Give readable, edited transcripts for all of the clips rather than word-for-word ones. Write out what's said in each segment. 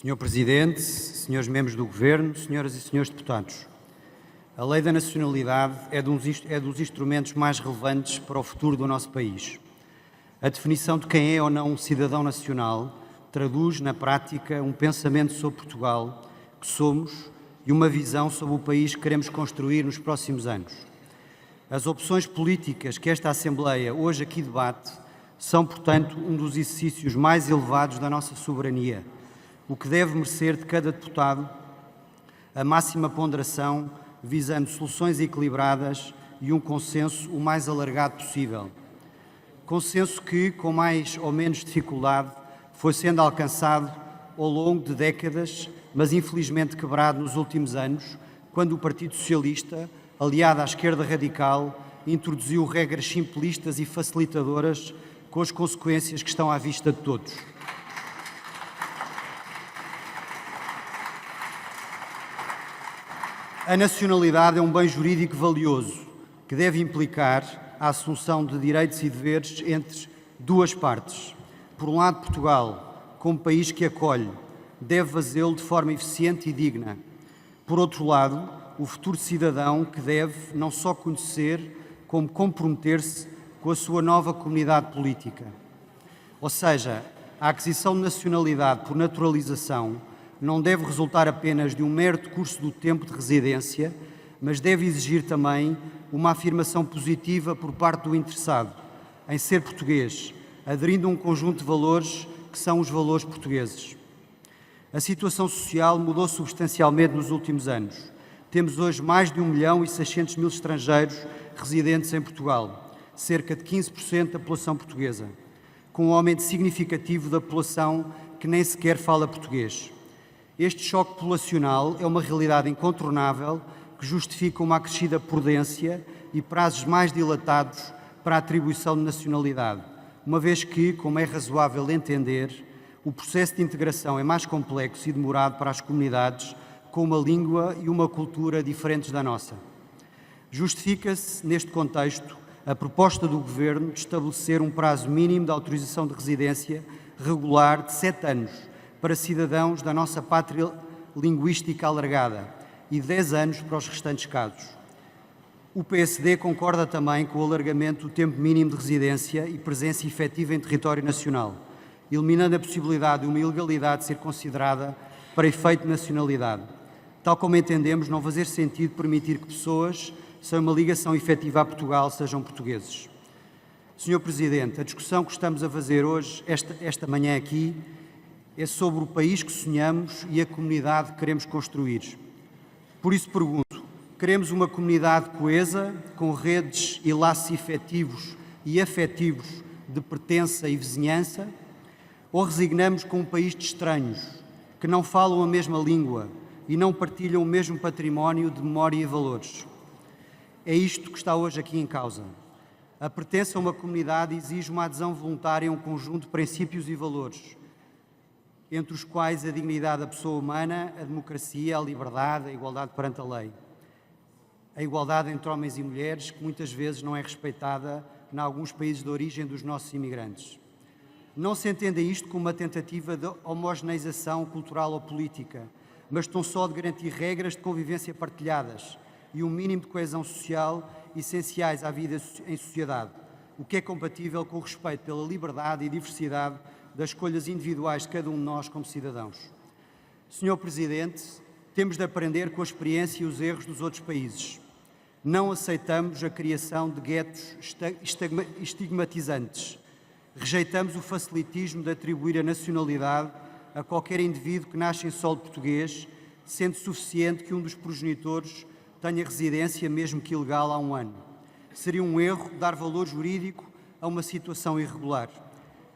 Senhor Presidente, senhores membros do Governo, senhoras e senhores deputados, a Lei da Nacionalidade é dos instrumentos mais relevantes para o futuro do nosso país. A definição de quem é ou não um cidadão nacional traduz, na prática, um pensamento sobre Portugal que somos e uma visão sobre o país que queremos construir nos próximos anos. As opções políticas que esta Assembleia hoje aqui debate são, portanto, um dos exercícios mais elevados da nossa soberania, o que deve merecer de cada deputado a máxima ponderação, visando soluções equilibradas e um consenso o mais alargado possível. Consenso que, com mais ou menos dificuldade, foi sendo alcançado ao longo de décadas, mas infelizmente quebrado nos últimos anos, quando o Partido Socialista, aliado à esquerda radical, introduziu regras simplistas e facilitadoras com as consequências que estão à vista de todos. A nacionalidade é um bem jurídico valioso que deve implicar a assunção de direitos e deveres entre duas partes. Por um lado, Portugal, como país que acolhe, deve fazê-lo de forma eficiente e digna. Por outro lado, o futuro cidadão que deve não só conhecer, como comprometer-se com a sua nova comunidade política. Ou seja, a aquisição de nacionalidade por naturalização não deve resultar apenas de um mero decurso do tempo de residência, mas deve exigir também uma afirmação positiva por parte do interessado em ser português, aderindo a um conjunto de valores que são os valores portugueses. A situação social mudou substancialmente nos últimos anos. Temos hoje mais de 1.600.000 estrangeiros residentes em Portugal, cerca de 15% da população portuguesa, com um aumento significativo da população que nem sequer fala português. Este choque populacional é uma realidade incontornável que justifica uma acrescida prudência e prazos mais dilatados para a atribuição de nacionalidade, uma vez que, como é razoável entender, o processo de integração é mais complexo e demorado para as comunidades com uma língua e uma cultura diferentes da nossa. Justifica-se, neste contexto, a proposta do Governo de estabelecer um prazo mínimo de autorização de residência regular de 7 anos para cidadãos da nossa pátria linguística alargada e 10 anos para os restantes casos. O PSD concorda também com o alargamento do tempo mínimo de residência e presença efetiva em território nacional, eliminando a possibilidade de uma ilegalidade ser considerada para efeito de nacionalidade. Tal como entendemos, não fazer sentido permitir que pessoas sem uma ligação efetiva a Portugal sejam portugueses. Sr. Presidente, a discussão que estamos a fazer hoje, esta manhã aqui, é sobre o país que sonhamos e a comunidade que queremos construir. Por isso pergunto, queremos uma comunidade coesa, com redes e laços efetivos e afetivos de pertença e vizinhança, ou resignamos com um país de estranhos, que não falam a mesma língua e não partilham o mesmo património de memória e valores? É isto que está hoje aqui em causa. A pertença a uma comunidade exige uma adesão voluntária a um conjunto de princípios e valores, entre os quais a dignidade da pessoa humana, a democracia, a liberdade, a igualdade perante a lei. A igualdade entre homens e mulheres, que muitas vezes não é respeitada em alguns países de origem dos nossos imigrantes. Não se entenda isto como uma tentativa de homogeneização cultural ou política, mas tão só de garantir regras de convivência partilhadas e um mínimo de coesão social essenciais à vida em sociedade, o que é compatível com o respeito pela liberdade e diversidade das escolhas individuais de cada um de nós como cidadãos. Senhor Presidente, temos de aprender com a experiência e os erros dos outros países. Não aceitamos a criação de guetos estigmatizantes. Rejeitamos o facilitismo de atribuir a nacionalidade a qualquer indivíduo que nasce em solo português, sendo suficiente que um dos progenitores tenha residência, mesmo que ilegal, há um ano. Seria um erro dar valor jurídico a uma situação irregular.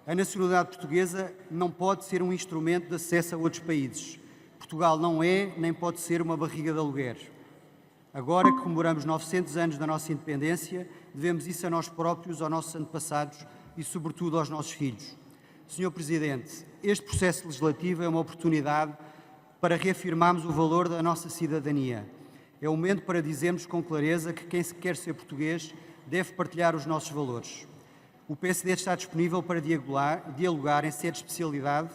A nacionalidade portuguesa não pode ser um instrumento de acesso a outros países. Portugal não é, nem pode ser uma barriga de aluguer. Agora que comemoramos 900 anos da nossa independência, devemos isso a nós próprios, aos nossos antepassados e, sobretudo, aos nossos filhos. Sr. Presidente, este processo legislativo é uma oportunidade para reafirmarmos o valor da nossa cidadania. É o momento para dizermos com clareza que quem quer ser português deve partilhar os nossos valores. O PSD está disponível para dialogar em sede de especialidade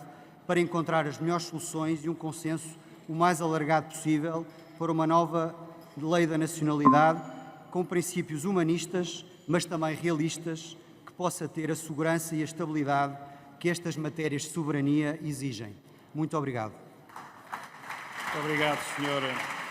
para encontrar as melhores soluções e um consenso o mais alargado possível para uma nova lei da nacionalidade, com princípios humanistas, mas também realistas, que possa ter a segurança e a estabilidade que estas matérias de soberania exigem. Muito obrigado. Muito obrigado, Sr.